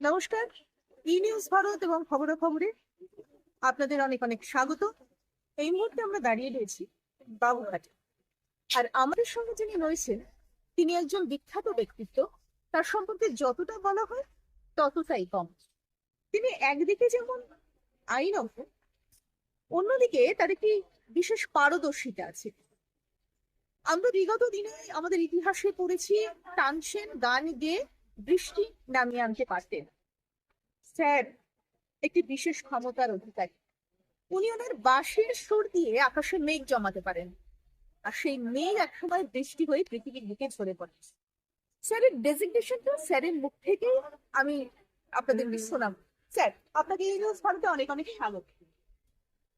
নমস্কার। ই নিউজ ভারত এবং খবরে আপনাদের অনেক অনেক স্বাগত। এই মুহূর্তে আমরা দাঁড়িয়ে রয়েছি বাবুঘাটে। আর আমাদের সঙ্গে যিনি রয়েছেন তিনি একজন বিখ্যাত ব্যক্তিত্ব। তার সম্পর্কে যতটা বলা হয় ততটাই কম। তিনি একদিকে যেমন আইনজ্ঞ, অন্যদিকে তার একটি বিশেষ পারদর্শিতা আছে। আমরা বিগত দিনে আমাদের ইতিহাসে পড়েছি তানসেন গান গেয়ে বৃষ্টি নামিয়ে আনতে পারতেন। স্যার একটি বিশেষ ক্ষমতার অধিকারী। উনি ওনার বাঁশির সুর দিয়ে আকাশে মেঘ জমাতে পারেন, আর সেই মেঘ একসময় বৃষ্টি হয়ে পৃথিবীর বুকে ঝরে পড়ে। স্যারের ডেজিগনেশনটা স্যারের মুখ থেকেই আমি আপনাদের শোনাব। স্যার, আপনাকে এই নিউজ ভারতে অনেক অনেক স্বাগত।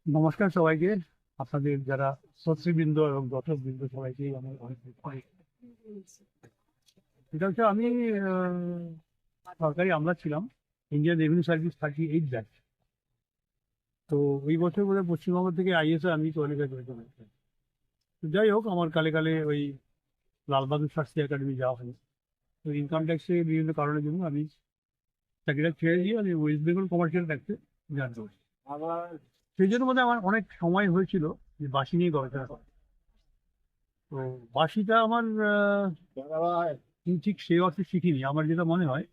নমস্কার সবাইকে, আপনাদের যারা শ্রোতৃবৃন্দ এবং দর্শকবৃন্দ সবাইকে আমার অনেক অনেক। এটা হচ্ছে আমি সরকারি আমলা ছিলাম, ইন্ডিয়ান রেভিনিউ সার্ভিস 38 ব্যাচ। তো ওই বছর বোধহয় পশ্চিমবঙ্গ থেকে আইএসএ আমি কোয়ালিফাই করে চলে এসেছি। তো যাই হোক, আমার কালে কালে ওই লালবাহাদুর শাস্ত্রী একাডেমি যাওয়া হয়। তো ইনকাম ট্যাক্সে বিভিন্ন কারণের জন্য আমি চাকরিটা ছেড়ে দিয়ে আমি ওয়েস্ট বেঙ্গল কমার্শিয়াল ট্যাক্সে জয়েন করি। আবার সেই জন্য মধ্যে আমার অনেক সময় হয়েছিল যে বাঁশি নিয়ে গবেষণা করা। তো বাঁশিটা আমার ঠিক সেই অর্থে শিখিনি। আমার যেটা মনে হয়,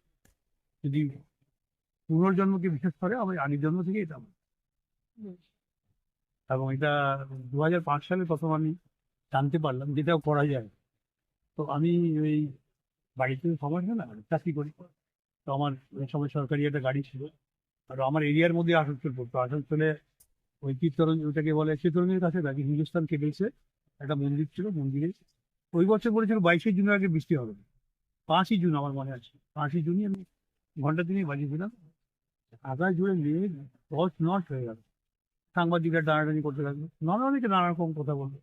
যদি পুনর্জন্মকে বিশেষ করে আমার আগের জন্ম থেকে এটা আমার। এবং এটা 2005 সালে প্রথম আমি জানতে পারলাম যেটাও করা যায়। তো আমি ওই বাড়িতে সমস্যা না, চাকরি করি। তো আমার ওই সময় সরকারি একটা গাড়ি ছিল, আর আমার এরিয়ার মধ্যে আসানসোল পড়তো। আসানসোলে ওই চিত্তরঞ্জন, ওটাকে বলে চিত্তরঞ্জনের কাছে নাকি হিন্দুস্তান কেবলসে একটা মন্দির ছিল। মন্দিরে ওই বছর বলেছিল 22শে জুনের আগে বৃষ্টি হবে। 5ই জুন আমার মনে আছে, 5ই জুনই আমি ঘন্টা তিনেক বাজিয়েছিলাম। আকাশ জুড়ে মেঘ দশ নট হয়ে গেল। সাংবাদিকরা টানাটানি করতে লাগলো, অনেকে নানা রকম কথা বললো।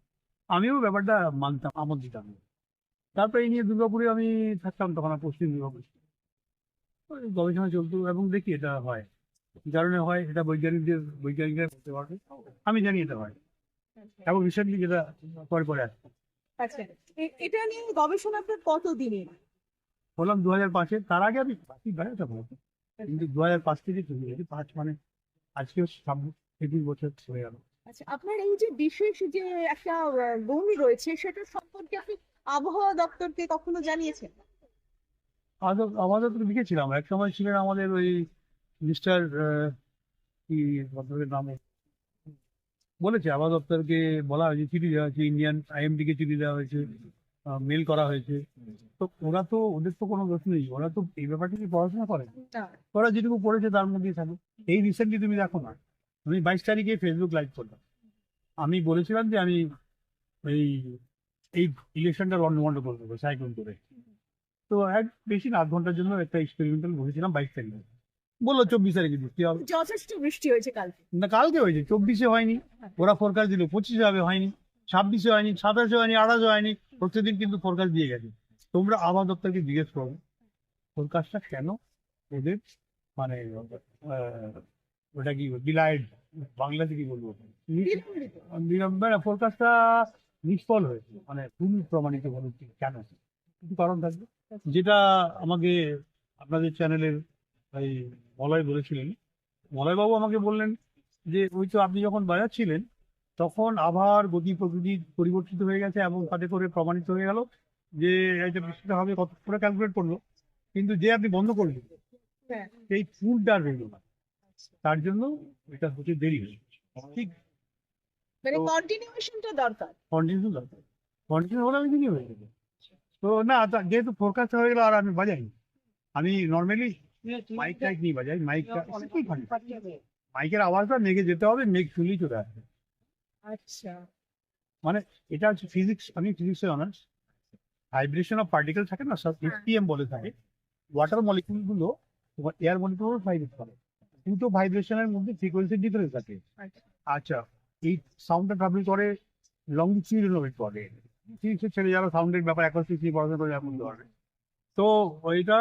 আমিও ব্যাপারটা মানতাম, আমল দিতাম। তারপরে এই নিয়ে দুর্গাপুরে আমি থাকতাম, তখন পশ্চিম দুর্গাপুর। ওই গবেষণা চলতো এবং দেখি এটা হয়, কি কারণে হয় এটা বৈজ্ঞানিকরা বলতে পারবে। আমি জানি এটা হয়, এবং রিসেন্টলি যেটা পরে পরে আসছে। আচ্ছা, এটা নিয়ে গবেষণা আপনার কত দিনের? বললাম 2005-এ, তার আগে আমি বাকি বেড়াতে বলতো, কিন্তু 2005 থেকে চলে গেছি। 5 মানে আজকেও 26 বছর হয়ে গেল। আচ্ছা, আপনার এই যে বিশেষ যে একটা বমি রয়েছে সেটা সম্পর্কে আপনি আবহাওয়া দপ্তরকে কখনো জানিয়েছেন? আমাদের তো লিখেছিলাম, এক সময় ছিলেন আমাদের ওই মিস্টার কি ভদ্রলোকের নাম বলেছে, আবহাওয়া দপ্তরকে বলা হয়েছে, চিঠি দেওয়া হয়েছে, ইন্ডিয়ান আইএমডি কে চিঠি দেওয়া হয়েছে, মেল করা হয়েছে। তো ওরা তো, ওদের তো কোনো দোষ নেই, ওরা তো এই ব্যাপারটা নিয়ে পড়াশোনা করে। না। ওরা যেটুকু পড়েছে তার মধ্যেই থাকে। এই রিসেন্টলি তুমি দেখো না, আমি 22 তারিখে ফেসবুক লাইভ করলাম। আমি বলেছিলাম যে আমি এই এই ইলেকশনটা রন্ডভন্ড করে দেবো সাইক্লোন করে। তো এক বেশি না, 8 ঘন্টার জন্য একটা এক্সপেরিমেন্টাল বসেছিলাম 22 তারিখে। বললো 24 তারিখে বৃষ্টি হবে। যথেষ্ট বৃষ্টি হয়েছে কালকে। না, কালকে হয়েছে, 24-এ হয়নি। ওরা ফোরকাস্ট দিল 25-এ হবে, হয়নি। 26-এ হয়নি, 27-এ হয়নি, 28-এ হয়নি। প্রত্যেকদিন কিন্তু ফোরকাস্ট দিয়ে গেছে। তোমরা আবহাওয়া দপ্তরকে জিজ্ঞেস করো ফোরকাস্টটা কেন ওদের, মানে ওটা কি ডিলাইড, বাংলাতে কি বলবো, ফোরকাস্টটা নিষ্ফল হয়েছে, মানে ভুল প্রমাণিত হলো। কেন, কিছু কারণ থাকবে, যেটা আমাকে আপনাদের চ্যানেলের এই মলয় বলেছিলেন। মলয়বাবু আমাকে বললেন যে ওই তো আপনি যখন বাজাচ্ছিলেন তখন আবহাওয়ার গতি প্রকৃতি পরিবর্তিত হয়ে গেছে, এবং তাতে করে প্রমাণিত হয়ে গেল যে এটা বৃষ্টিটা হবে, কত করে ক্যালকুলেট করলো। কিন্তু যে আপনি বন্ধ করলেন, হ্যাঁ। সেই ফুলটা আর রইল না। তার জন্য এটা হচ্ছে দেরি হয়েছে। ঠিক, মানে কন্টিনিউশনটা দরকার। কন্টিনিউ দরকার। কন্টিনিউ হলে আমি দিনই হয়ে যাবে। তো না, যেহেতু ফোরকাস্ট হয়ে গেল, আর আমি বাজাইনি। আমি নর্মালি মাইক টাইক নিয়ে বাজাই। মাইকটা অনেকই ঠান্ডা, মাইকের আওয়াজটা মেঘে যেতে হবে, মেঘ শুনলেই চলে আসবে। আচ্ছা। মানে এটা হচ্ছে ফিজিক্স, আমি ফিজিক্সের অনার্স। ভাইব্রেশন অফ পার্টিকেল থাকে না, সব এফপিএম বলে থাকে। ওয়াটার মলিকুল গুলো এয়ার মলিকুল ভাইব্রেট করে, কিন্তু ভাইব্রেশনের মধ্যে ফ্রিকোয়েন্সি ডিফারেন্স থাকে। আচ্ছা, এই সাউন্ডটা ট্রাভেল করে লংজিটিউডাল ওয়েট করে। ফিজিক্সের ছেলে যারা সাউন্ডের ব্যাপার অ্যাকোস্টিক্স নিয়ে পড়াশোনা করে এমন ধরনের। তো ওইটা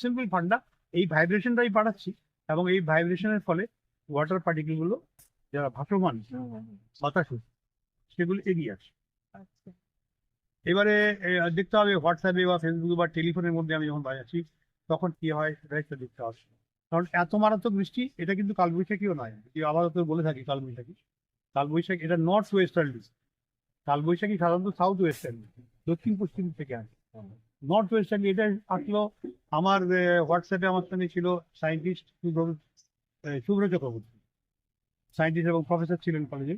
সিম্পল ফান্ডা, এই ভাইব্রেশনটাই পাঠাচ্ছি, এবং এই ভাইব্রেশনের ফলে ওয়াটার পার্টিকেল গুলো যারা ভাসমান বাতাসে, সেগুলো এগিয়ে আসে। এবারে দেখতে হবে হোয়াটসঅ্যাপে বা ফেসবুকে বা টেলিফোনের মধ্যে আমি যখন বাজাচ্ছি, তখন কি হয় সেটাই তো দেখতে হবে। কারণ এত মারাত্মক বৃষ্টি, এটা কিন্তু কালবৈশাখীও নয়, যদি আপাতত বলে থাকি কালবৈশাখী, কালবৈশাখী এটা নর্থ ওয়েস্টার্ন। কালবৈশাখী সাধারণত সাউথ ওয়েস্টার্ন, দক্ষিণ পশ্চিম থেকে আসে। নর্থ ওয়েস্টার্ন এটা আসলো। আমার হোয়াটসঅ্যাপে আমার সঙ্গে ছিল সায়েন্টিস্ট শুভ্র চক্রবর্তী, সায়েন্টিস্ট এবং প্রফেসর ছিলেন কলেজে।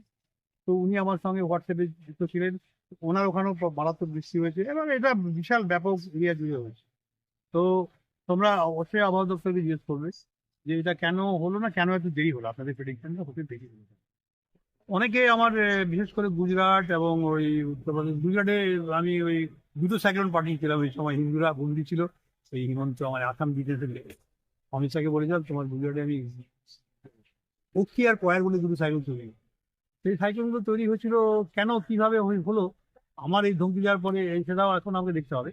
তো উনি আমার সঙ্গে হোয়াটসঅ্যাপে যুক্ত ছিলেন। ওনার ওখানেও মারাত্মক বৃষ্টি হয়েছে এবং এটা বিশাল ব্যাপক এরিয়া জুড়ে হয়েছে। তো তোমরা অবশ্যই আবহাওয়া দপ্তরকে জিজ্ঞেস করবে যে এটা কেন হলো না, কেন এত দেরি হলো, আপনাদের প্রেডিকশনটা হতে দেরি হলো। অনেকে আমার বিশেষ করে গুজরাট এবং ওই উত্তরপ্রদেশ, গুজরাটে আমি ওই দুটো সাইক্লোন পাঠিয়েছিলাম, ওই সময় হিন্দুরা বন্দি ছিল। ওই হিমন্ত আমার আসাম বিজনেসে অমিত শাহকে বলেছিলাম তোমার গুজরাটে আমি পক্ষী আর কয়ার বলে দুটো সাইক্লোন তৈরি। সেই সাইক্লোনগুলো তৈরি হয়েছিল কেন, কিভাবে হলো, আমার এই ধমকি দেওয়ার পরে এই সেটাও এখন আমাকে দেখতে হবে।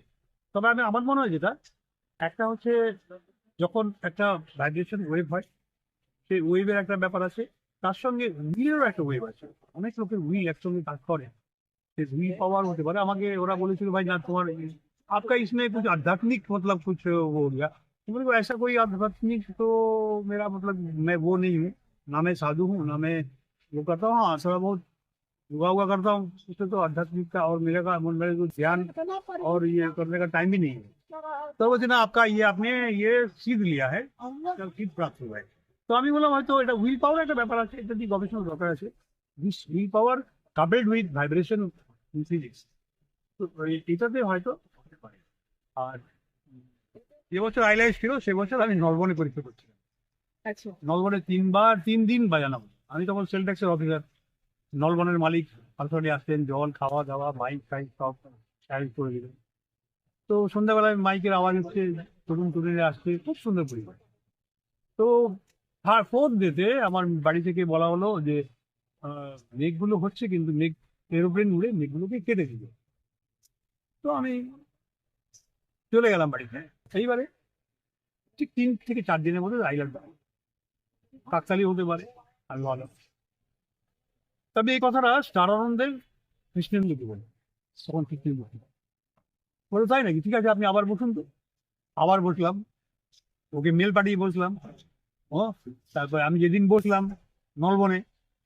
তবে আমার মনে হয় যেটা একটা হচ্ছে, যখন একটা ভাইব্রেশন ওয়েভ হয়, সেই ওয়েভের একটা ব্যাপার আছে, তার সঙ্গে উইলেরও একটা ওয়েভ আছে। অনেক লোকের উইল একসঙ্গে কাজ করে, সেই উইল পাওয়ার হতে পারে। আমাকে ওরা বলেছিল ভাই না তোমার आपका इसमें कुछ आध्यात्मिक मतलब कुछ वो हो गया। तो मेरे को ऐसा कोई आध्यात्मिक तो मेरा मतलब मैं वो नहीं हूँ, ना मैं साधु हूँ ना मैं वो करता हूँ। हाँ थोड़ा बहुत योगा वोगा करता हूँ, उससे तो आध्यात्मिक का और मेरे को ध्यान और ये करने का टाइम भी नहीं है। तो বলছে না आपका ये आपने ये सीख लिया है, सीख प्राप्त हुआ है। তো আমি বললাম হয়তো এটা উইল পাওয়ার একটা ব্যাপার আছে, এটা দিয়ে গবেষণা দরকার আছে। This will power coupled with vibration in physics, তো এটাতে হয়তো হতে পারে। আর যে বছর আইলাইট ছিল সে বছর আমি নলবনে পরীক্ষা করছিলাম। আচ্ছা। নলবনে 3 দিন বাজালাম। আমি তখন সেল ট্যাক্সের অফিসার, নলবনের মালিক পার্সোনালি আসতেন, জল খাওয়া দাওয়া মাইক টাইক সব অ্যারেঞ্জ করে দিলেন। তো সন্ধ্যাবেলায় মাইকের আওয়াজ হচ্ছে, তরুণ তরুণীরা আসছে, খুব সুন্দর পরিবেশ। তো ফোর্থ ডেতে আমার বাড়ি থেকে বলা হলো যে মেঘগুলো হচ্ছে কিন্তু মেঘ এরোপ্লেন উড়ে মেঘগুলোকে কেটে দিবে। তো আমি চলে গেলাম বাড়িতে। এইবারে ঠিক 3 থেকে 4 দিনের মধ্যে আইল্যান্ড কাকতালি হতে পারে, আমি ভালো। তবে এই কথাটা স্টার আনন্দের কৃষ্ণেন্দুকে বলে, তখন কৃষ্ণেন্দু বলে তাই নাকি, ঠিক আছে আপনি আবার বসুন। তো আবার বসলাম, ওকে মেল পাঠিয়ে বসলাম। ও তারপরে আমি যেদিন বসলাম নলবনে,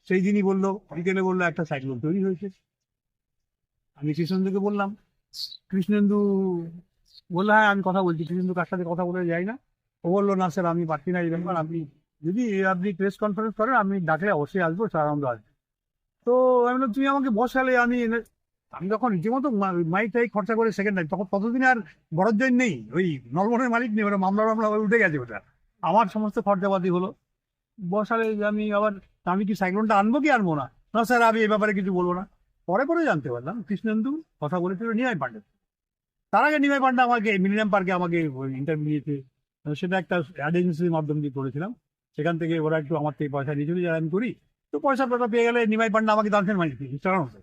সেই দিনই বললো, বিকেলে বললো একটা সাইক্লোন তৈরি হয়েছে। আমি কৃষ্ণেন্দুকে বললাম, কৃষ্ণেন্দু বললো হ্যাঁ আমি কথা বলছি। কৃষ্ণেন্দু কার সাথে কথা বলে যাই না। ও বললো না স্যার আমি পারছি না এই ব্যাপার, আপনি প্রেস কনফারেন্স করেন, আমি ডাকলে অবশ্যই আসবো, স্যার আনন্দ আসবে। তো আমি বললাম তুমি আমাকে বসালে, আমি যখন রীতিমতো মাইক টাইক খরচা করে সেকেন্ড টাইম, তখন ততদিন আর বড়জয় নেই, ওই নলবনের মালিক নেই, ওরা মামলা উঠে গেছে ওটা, আমার সমস্ত খরচাপাতি হলো। বসালে আমি কি সাইক্লোনটা আনবো কি আনবো না, না স্যার আমি এই ব্যাপারে কিছু বলবো না। পরে জানতে পারলাম কৃষ্ণেন্দু কথা বলেছিল নিমাই পান্ডে। তার আগে নিমাই পান্ডে আমাকে মিলিনিয়াম পার্কে আমাকে ইন্টারভিউ নিয়েছে, সেটা একটা এজেন্সির মাধ্যমে দিয়ে করেছিলাম। সেখান থেকে ওরা একটু আমার থেকে পয়সা নিয়েছিল, যারা আমি করি। তো পয়সা পেয়ে গেলে নিমাই পান্ডে আমাকে দার্শন মানিয়েছে স্টারানন্দ।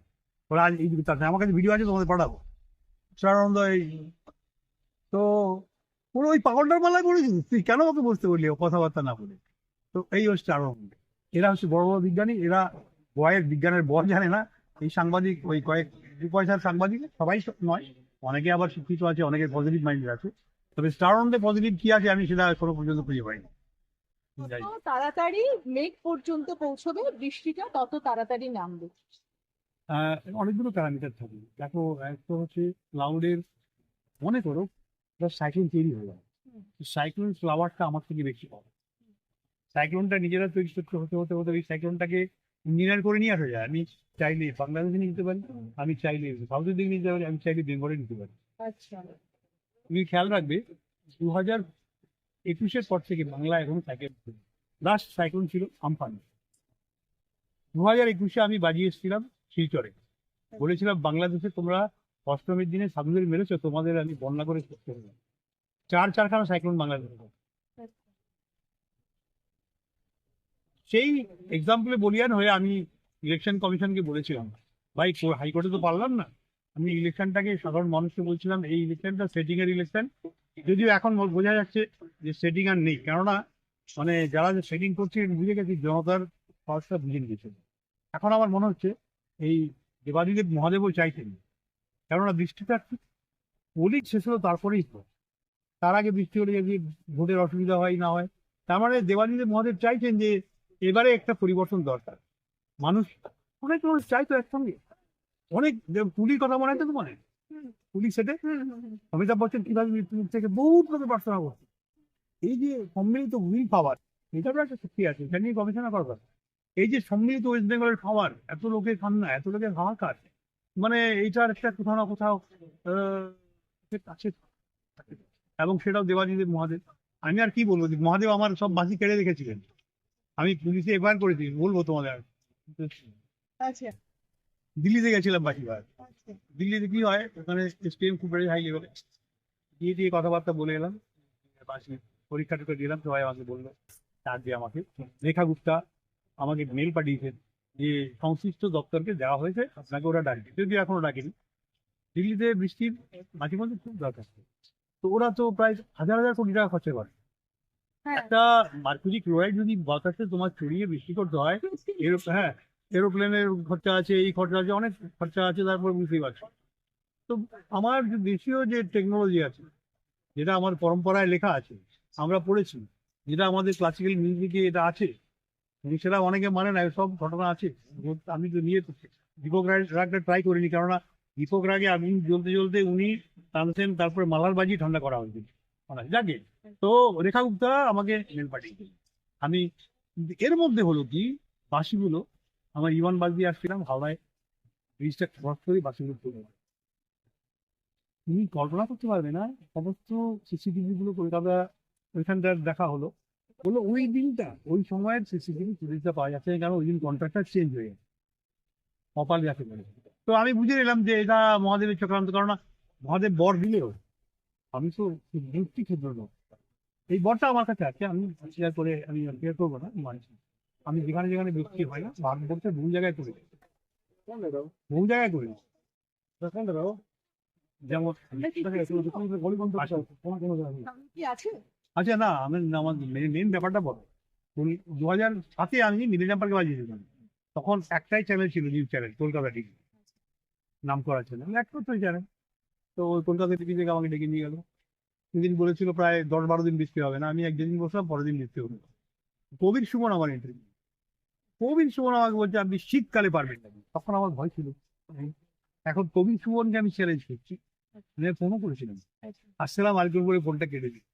ওরা আজ এই আমার কাছে ভিডিও আছে, তোমাদের পাঠাবো। স্টারানন্দ এই তো পুরো ওই পাগলটার মালায় পড়েছিস তুই, কেন ওকে বুঝতে বললি ও কথাবার্তা না বলে। তো এই হচ্ছে আরো, এরা হচ্ছে বড় বড় বিজ্ঞানী, এরা বিজ্ঞানের বয় জানে না। এই সাংবাদিক ওই কয়েক 2 পয়সার সাংবাদিক সবাই নয়, অনেকে আবার শিক্ষিত আছে, অনেকে পজিটিভ মাইন্ডেড আছে। তবে স্টারানন্দে পজিটিভ কি আছে আমি সেটা এখনো পর্যন্ত খুঁজে পাইনি। যাই যত তাড়াতাড়ি মেঘ পর্যন্ত পৌঁছবে বৃষ্টিটা তত তাড়াতাড়ি নামবে। অনেকগুলো প্যারামিটার থাকে। দেখো একটা হচ্ছে ক্লাউডের, মনে করো সাইক্লোন তৈরি হয়ে যায়, সাইক্লোন ফ্লাওয়ারটা আমার থেকে বেশি পাবে। সাইক্লোনটা নিজেরা তৈরি করতে হতে হতে হতে ওই সাইক্লোনটাকে ইঞ্জিনিয়ার করে নিয়ে আসা যায়। আমি চাইলে বাংলাদেশে নিতে পারি, আমি চাইলে সাউথের দিকে নিতে পারি, আমি চাইলে বেঙ্গলে নিতে পারি। আচ্ছা। তুমি খেয়াল রাখবে 2021-এর পর থেকে বাংলা এখন সাইক্লোন, লাস্ট সাইক্লোন ছিল আমফান। 2021-এ আমি বাজিয়ে এসেছিলাম শিলচরে, বলেছিলাম বাংলাদেশে তোমরা অষ্টমীর দিনে সাধুদের মেরেছো, তোমাদের আমি বন্যা করে করতে হবে। 4খানা সাইক্লোন বাংলাদেশে। সেই এক্সাম্পলে বলিয়ান হয়ে আমি ইলেকশন কমিশনকে বলেছিলাম ভাই হাইকোর্টে তো পারলাম না, আমি ইলেকশনটাকে সাধারণ মানুষকে বলছিলাম এই ইলেকশনটা সেটিং এর ইলেকশন। যদিও এখন বোঝা যাচ্ছে যে সেটিং আর নেই, কেননা যারা যে সেটিং করছে বুঝে গেছে, জনতার খরচটা বুঝে নিয়েছে। এখন আমার মনে হচ্ছে এই দেবাদিদেব মহাদেবও চাইতেন, কেননা বৃষ্টিটা পোলিং শেষ হলো তারপরেই তো তার আগে বৃষ্টি হলে যদি ভোটের অসুবিধা হয় না হয়, তার মানে দেবানন্দ মহাদেব চাইছেন যে এবারে একটা পরিবর্তন দরকার। মানুষ, অনেক মানুষ চাইতো একসঙ্গে, অনেক পুলির কথা মনে হয় তো মনে পুলিশ সেটে অমিতাভ বচ্চন কিভাবে মৃত্যু থেকে বহুত লোকের প্রার্থনা করছে। এই যে সম্মিলিত উইল পাওয়ার, এটারও একটা শক্তি আছে, এটা নিয়ে গবেষণা করবার। এই যে সম্মিলিত ওয়েস্ট বেঙ্গলের খাবার, এত লোকের কান্না, এত লোকের হাহাকার, মানে এইটার একটা কোথাও না কোথাও আছে। এবং সেটাও দেবানন্দ মহাদেব। আমি আর কি বলবো, মহাদেব আমার সব বাজি কেড়ে রেখেছিলেন। আমি পুলিশে এফআইআর করেছি, বলবো তোমাদের আর। আচ্ছা দিল্লিতে গেছিলাম বাসিবার। আচ্ছা দিল্লিতে কি হয়, ওখানে এসপিএম খুব হাই লেভেলে গিয়ে দিয়ে কথাবার্তা বলে এলাম, বাসি পরীক্ষা টুকু দিলাম, সবাই আমাকে বললো, চার দিয়ে আমাকে রেখা গুপ্তা আমাকে মেল পাঠিয়েছেন যে সংশ্লিষ্ট দপ্তরকে দেওয়া হয়েছে, আপনাকে ওরা ডাকবে, যদিও এখনো ডাকেনি। দিল্লিতে বৃষ্টির মাঝে মাঝে খুব দরকার, তো ওরা তো প্রায় হাজার হাজার কোটি টাকা খরচা করে। হ্যাঁ একটা মার্কুরি ক্লোরাইড যদি বাতাসে তোমার ছড়িয়ে বৃষ্টি করতে হয়, হ্যাঁ, এরোপ্লেনের খরচা আছে, এই খরচা আছে, অনেক খরচা আছে, তারপর বুঝতেই পারছি। তো আমার যে দেশীয় যে টেকনোলজি আছে, যেটা আমার পরম্পরায় লেখা আছে, আমরা পড়েছি, যেটা আমাদের ক্লাসিক্যাল মিউজিকে এটা আছে, সেটা অনেকে মানে না, সব ঘটনা আছে। আমি তো নিয়ে দীপক রাগটা ট্রাই করিনি, কেননা দীপক রাগে আগুন জ্বলতে জ্বলতে উনি টানছেন, তারপরে মালার বাজি ঠান্ডা করা হয়েছিল যাকে। তো রেখা গুপ্তা আমাকে মেল পাঠিয়েছে। আমি এর মধ্যে হলো কি, বাসিগুলো আমার ইভান বাস দিয়ে আসছিলাম হাওড়ায়, ব্রিজটা ক্রস করে বাসিগুলো চলে গেল। তুমি কল্পনা করতে পারবে না, সমস্ত সিসিটিভি গুলো কলকাতা ওইখানটার দেখা হলো, বললো ওই দিনটা ওই সময়ের সিসিটিভি ফুটেজটা পাওয়া যাচ্ছে না, কারণ ওই দিন কন্ট্রাক্টর চেঞ্জ হয়ে গেছে, কপাল যাকে বলে। তো আমি বুঝে নিলাম যে এটা মহাদেবের চক্রান্ত, কারণ মহাদেব বর দিলেও আমি তো মূর্তি ক্ষেত্র লোক, এই বরটা আমার কাছে আছে, আমি শেয়ার করে আমি শেয়ার করবো না, মানছি। আমি যেখানে যেখানে বৃষ্টি হয় না, ভারতবর্ষে বহু জায়গায় করি, বহু জায়গায় করি, যেমন কি আছে আচ্ছা না, আমার মেন ব্যাপারটা বলো। 2007-এ আমি মিডিয়া পার্কে বাজিয়েছিলাম, তখন একটাই চ্যানেল ছিল, নিউজ চ্যানেল, কলকাতা টিভি নাম করা চ্যানেল, একমাত্র চ্যানেল। তো ওই কলকাতা টিভি থেকে আমাকে ডেকে নিয়ে গেল, সেদিন বলেছিল প্রায় 10-12 দিন বৃষ্টি হবে না, আমি একদিন বসলাম, পরের দিন বৃষ্টি হলো। কবির সুমন আমার ইন্টারভিউ, কবির সুমন আমাকে বলছে আপনি শীতকালে পারবেন না, তখন আমার ভয় ছিল। এখন কবির সুমনকে আমি চ্যালেঞ্জ করছি, ফোনও করেছিলাম, আসছিলাম আরেকজন করে ফোনটা কেটে দিই।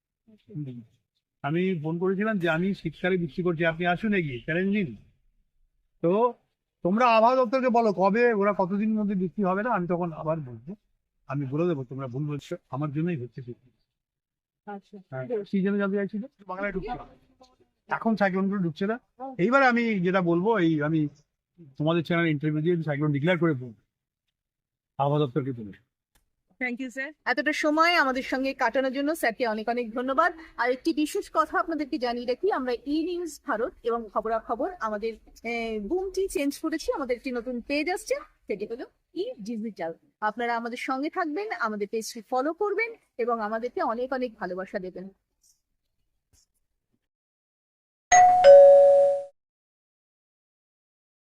আমি ফোন করেছিলাম যে আমি শীতকালে বৃষ্টি করছি, আপনি আসুন এগিয়ে চ্যালেঞ্জ নিন। তো তোমরা আবহাওয়া দপ্তরকে বলো কবে, ওরা কতদিনের মধ্যে বৃষ্টি হবে না, আমি তখন আবার বলবো, আমি বলে দেবো তোমরা ভুল বলছো, আমার জন্যই হচ্ছে বৃষ্টি। আচ্ছা সিজনে জানতে চাইছিল বাংলায় ঢুকছে, এখন সাইক্লোন গুলো ঢুকছে না। এইবারে আমি যেটা বলবো, এই আমি তোমাদের চ্যানেল ইন্টারভিউ দিয়ে সাইক্লোন ডিক্লেয়ার করে বলবো আবহাওয়া দপ্তরকে বলে। থ্যাংক ইউ স্যার, এতটা সময় আমাদের সঙ্গে কাটানোর জন্য স্যারকে অনেক অনেক ধন্যবাদ। আর একটি বিশেষ কথা আপনাদেরকে জানিয়ে রাখি, আমরা ই নিউজ ভারত এবং খবরাখবর আমাদের বুমটি চেঞ্জ করেছি, আমাদের একটি নতুন পেজ আসছে, সেটি হলো ই ডিজিটাল। আপনারা আমাদের সঙ্গে থাকবেন, আমাদের পেজটি ফলো করবেন এবং আমাদেরকে অনেক অনেক ভালোবাসা দেবেন।